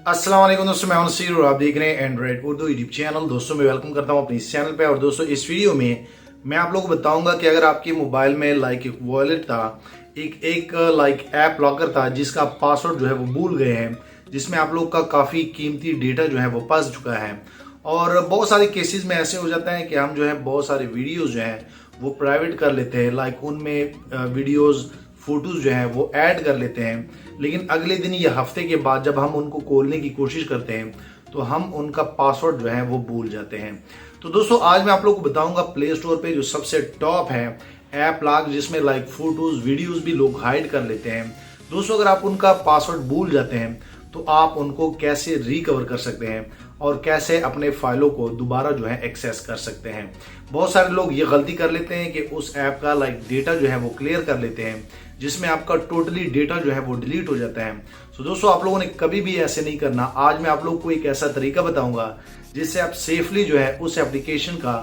अस्सलाम वालेकुम दोस्तों, मैं नसीर और आप देख रहे हैं एंड्रॉइड उर्दू यूट्यूब चैनल। दोस्तों मैं वेलकम करता हूं अपने इस चैनल पे। और दोस्तों इस वीडियो में मैं आप लोगों को बताऊंगा कि अगर आपके मोबाइल में एक वॉलेट था, एक ऐप लॉकर था जिसका पासवर्ड जो है वो भूल गए हैं, जिसमें आप लोग का काफ़ी कीमती डेटा जो है वो फंस चुका है। और बहुत सारे केसेस में ऐसे हो जाता है कि हम जो है बहुत सारे वीडियोज जो हैं वो प्राइवेट कर लेते हैं, उनमें वीडियोज फोटोज जो हैं वो ऐड कर लेते हैं, लेकिन अगले दिन या हफ्ते के बाद जब हम उनको खोलने की कोशिश करते हैं तो हम उनका पासवर्ड जो है वो भूल जाते हैं। तो दोस्तों आज मैं आप लोगों को बताऊंगा प्ले स्टोर पे जो सबसे टॉप है ऐप लॉक, जिसमें फोटोज वीडियोज भी लोग हाइड कर लेते हैं। दोस्तों अगर आप उनका पासवर्ड भूल जाते हैं तो आप उनको कैसे रिकवर कर सकते हैं और कैसे अपने फाइलों को दोबारा जो है एक्सेस कर सकते हैं। बहुत सारे लोग ये गलती कर लेते हैं कि उस ऐप का डेटा जो है वो क्लियर कर लेते हैं, जिसमें आपका टोटली डेटा जो है वो डिलीट हो जाता है। तो दोस्तों आप लोगों ने कभी भी ऐसे नहीं करना। आज मैं आप लोग को एक ऐसा तरीका बताऊंगा जिससे आप सेफली जो है उस एप्लीकेशन का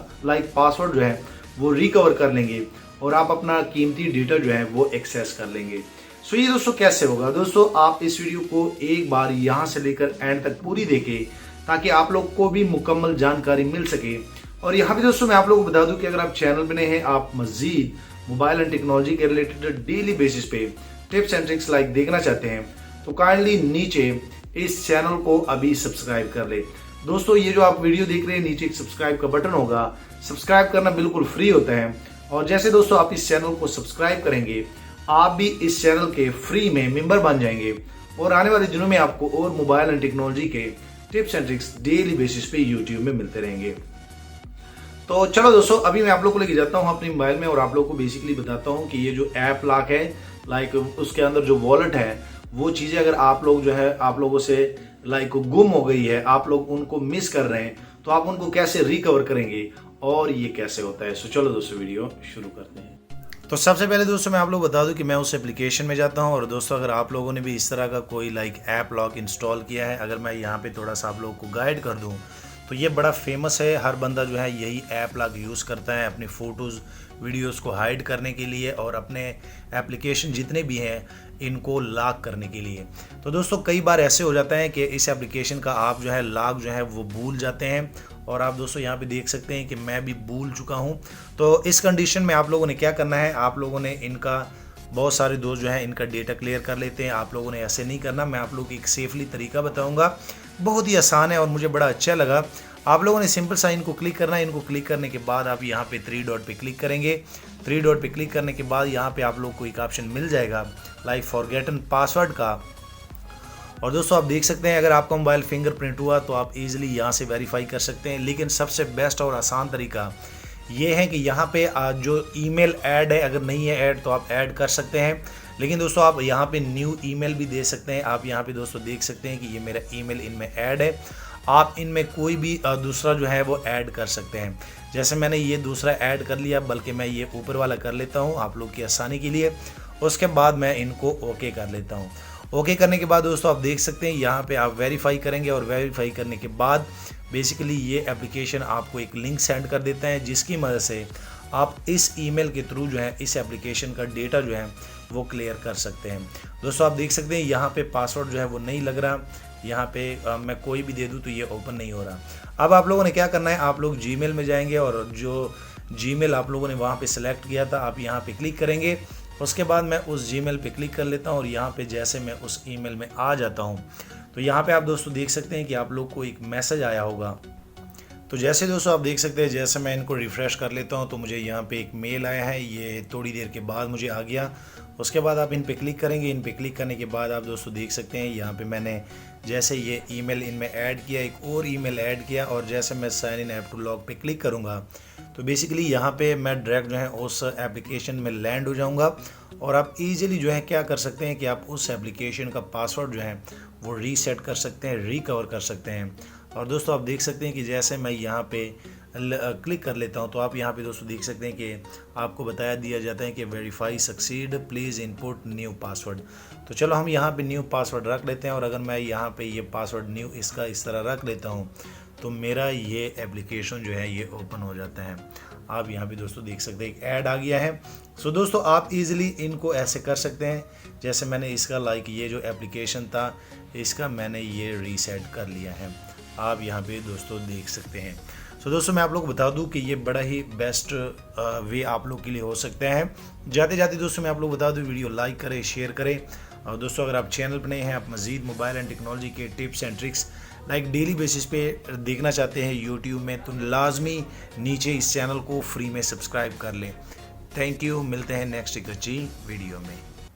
पासवर्ड जो है वो रिकवर कर लेंगे और आप अपना कीमती डेटा जो है वो एक्सेस कर लेंगे। सो ये दोस्तों कैसे होगा, दोस्तों आप इस वीडियो को एक बार यहाँ से लेकर एंड तक पूरी देखें ताकि आप लोग को भी मुकम्मल जानकारी मिल सके। और यहाँ पे दोस्तों मैं आप लोगों को बता दूं कि अगर आप चैनल पे नए हैं, आप मजीद मोबाइल एंड टेक्नोलॉजी के रिलेटेड डेली बेसिस पे टिप्स एंड ट्रिक्स देखना चाहते हैं तो काइंडली नीचे इस चैनल को अभी सब्सक्राइब कर ले। दोस्तों ये जो आप वीडियो देख रहे हैं, नीचे एक सब्सक्राइब का बटन होगा, सब्सक्राइब करना बिल्कुल फ्री होता है। और जैसे दोस्तों आप इस चैनल को सब्सक्राइब करेंगे, आप भी इस चैनल के फ्री में मेंबर बन जाएंगे और आने वाले दिनों में आपको और मोबाइल एंड टेक्नोलॉजी के tips and tricks daily basis पे यूट्यूब में मिलते रहेंगे। तो चलो दोस्तों अभी मैं आप लोग को लेके जाता हूँ अपने मोबाइल में और आप लोग को बेसिकली बताता हूँ कि ये जो ऐप लॉक है, उसके अंदर जो वॉलेट है, वो चीज़ें अगर आप लोग जो है आप लोगों से गुम हो गई है, आप लोग उनको मिस कर रहे हैं, तो आप उनको कैसे रिकवर करेंगे और ये कैसे होता है। सो चलो दोस्तों वीडियो शुरू करते हैं। तो सबसे पहले दोस्तों मैं आप लोग बता दूं कि मैं उस एप्लीकेशन में जाता हूं। और दोस्तों अगर आप लोगों ने भी इस तरह का कोई ऐप लॉक इंस्टॉल किया है, अगर मैं यहां पे थोड़ा सा आप लोगों को गाइड कर दूं तो ये बड़ा फेमस है। हर बंदा जो है यही ऐप लॉक यूज़ करता है अपनी फ़ोटोज़ वीडियोस को हाइड करने के लिए और अपने एप्लीकेशन जितने भी हैं इनको लॉक करने के लिए। तो दोस्तों कई बार ऐसे हो जाता है कि इस एप्लीकेशन का आप जो है लॉक जो है वो भूल जाते हैं। और आप दोस्तों यहाँ पे देख सकते हैं कि मैं भी भूल चुका हूँ। तो इस कंडीशन में आप लोगों ने क्या करना है, आप लोगों ने इनका बहुत सारे दोस्त जो है इनका डेटा क्लियर कर लेते हैं। आप लोगों ने ऐसे नहीं करना, मैं आप लोगों को एक सेफली तरीका बताऊंगा, बहुत ही आसान है और मुझे बड़ा अच्छा लगा। आप लोगों ने सिंपल सा इनको क्लिक करना है। इनको क्लिक करने के बाद आप यहाँ पे 3 डॉट पे क्लिक करेंगे। 3 डॉट पे क्लिक करने के बाद यहाँ पे आप लोग को एक ऑप्शन मिल जाएगा फॉरगेटन पासवर्ड का। और दोस्तों आप देख सकते हैं अगर आपका मोबाइल फिंगरप्रिंट हुआ तो आप इजीली यहाँ से वेरीफाई कर सकते हैं। लेकिन सबसे बेस्ट और आसान तरीका ये है कि यहाँ पे जो ईमेल ऐड है, अगर नहीं है ऐड तो आप ऐड कर सकते हैं। लेकिन दोस्तों आप यहाँ पे न्यू ईमेल भी दे सकते हैं। आप यहाँ पे दोस्तों देख सकते हैं कि ये मेरा ईमेल इनमें ऐड है। आप इनमें कोई भी दूसरा जो है वो ऐड कर सकते हैं। जैसे मैंने ये दूसरा ऐड कर लिया, बल्कि मैं ये ऊपर वाला कर लेता हूँ आप लोग की आसानी के लिए। उसके बाद मैं इनको ओके कर लेता हूँ। ओके करने के बाद दोस्तों आप देख सकते हैं यहाँ पे आप वेरीफाई करेंगे और वेरीफाई करने के बाद बेसिकली ये एप्लीकेशन आपको एक लिंक सेंड कर देता है, जिसकी मदद से आप इस ईमेल के थ्रू जो है इस एप्लीकेशन का डेटा जो है वो क्लियर कर सकते हैं। दोस्तों आप देख सकते हैं यहाँ पे पासवर्ड जो है वो नहीं लग रहा। यहाँ पे मैं कोई भी दे दूँ तो ये ओपन नहीं हो रहा। अब आप लोगों ने क्या करना है, आप लोग जीमेल में जाएंगे और जो जीमेल आप लोगों ने वहाँ पे सिलेक्ट किया था आप यहाँ पे क्लिक करेंगे। उसके बाद मैं उस जीमेल पे क्लिक कर लेता हूँ और यहाँ पे जैसे मैं उस ईमेल में आ जाता हूँ तो यहाँ पे आप दोस्तों देख सकते हैं कि आप लोग को एक मैसेज आया होगा। तो जैसे दोस्तों आप देख सकते हैं, जैसे मैं इनको रिफ़्रेश कर लेता हूँ तो मुझे यहाँ पे एक मेल आया है, ये थोड़ी देर के बाद मुझे आ गया। उसके बाद आप इन पे क्लिक करेंगे। इन पे क्लिक करने के बाद आप दोस्तों देख सकते हैं यहाँ पे मैंने जैसे ये ईमेल इनमें ऐड किया, एक और ईमेल ऐड किया और जैसे मैं sign in app to log पे क्लिक करूँगा तो बेसिकली यहाँ पे मैं डायरेक्ट जो है उस एप्लीकेशन में लैंड हो जाऊँगा। और आप इजीली जो है क्या कर सकते हैं कि आप उस एप्लीकेशन का पासवर्ड जो है वो रीसेट कर सकते हैं, रिकवर कर सकते हैं। और दोस्तों आप देख सकते हैं कि जैसे मैं यहाँ पे क्लिक कर लेता हूँ तो आप यहाँ पे दोस्तों देख सकते हैं कि आपको बताया दिया जाता है कि verify succeed, please input new password. तो चलो हम यहाँ पे न्यू पासवर्ड रख लेते हैं। और अगर मैं यहाँ पे ये पासवर्ड न्यू इसका इस तरह रख लेता हूँ तो मेरा ये एप्लीकेशन जो है ये ओपन हो जाता है। आप यहाँ पे दोस्तों देख सकते हैं एक ऐड आ गया है। सो दोस्तों आप इजीली इनको ऐसे कर सकते हैं, जैसे मैंने इसका लाइक ये जो एप्लीकेशन था इसका मैंने ये रीसेट कर लिया है, आप यहाँ पे दोस्तों देख सकते हैं। सो दोस्तों मैं आप लोग को बता दूं कि ये बड़ा ही बेस्ट वे आप लोग के लिए हो सकता है। जाते जाते दोस्तों मैं आप लोग बता दूं वीडियो लाइक करें, शेयर करें, और दोस्तों अगर आप चैनल पर नए हैं, आप मज़ीद मोबाइल एंड टेक्नोलॉजी के tips and tricks like daily basis पे देखना चाहते हैं यूट्यूब में, तो लाजमी नीचे इस चैनल को फ्री में सब्सक्राइब कर लें। थैंक यू, मिलते हैं नेक्स्ट एक अच्छी वीडियो में।